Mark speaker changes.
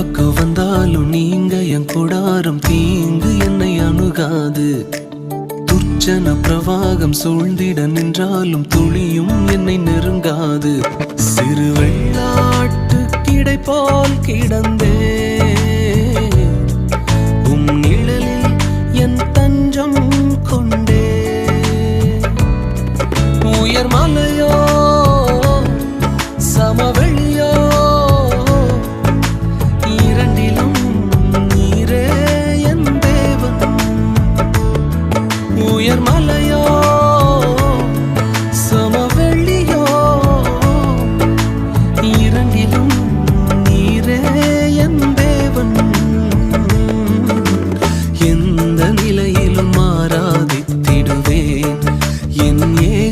Speaker 1: பக்கம் வந்தாலும் நீங்க என் கூடாரம் தீங்கு என்னை அணுகாது. துர்ச்சன பிரவாகம் சூழ்ந்திட நின்றாலும் துளியும் என்னை நெருங்காது. சிறு வெள்ளாட்டு கிடை போல் கிடந்தே உம் நிழலில் என் தஞ்சம் கொண்டே. உயர் மலையோ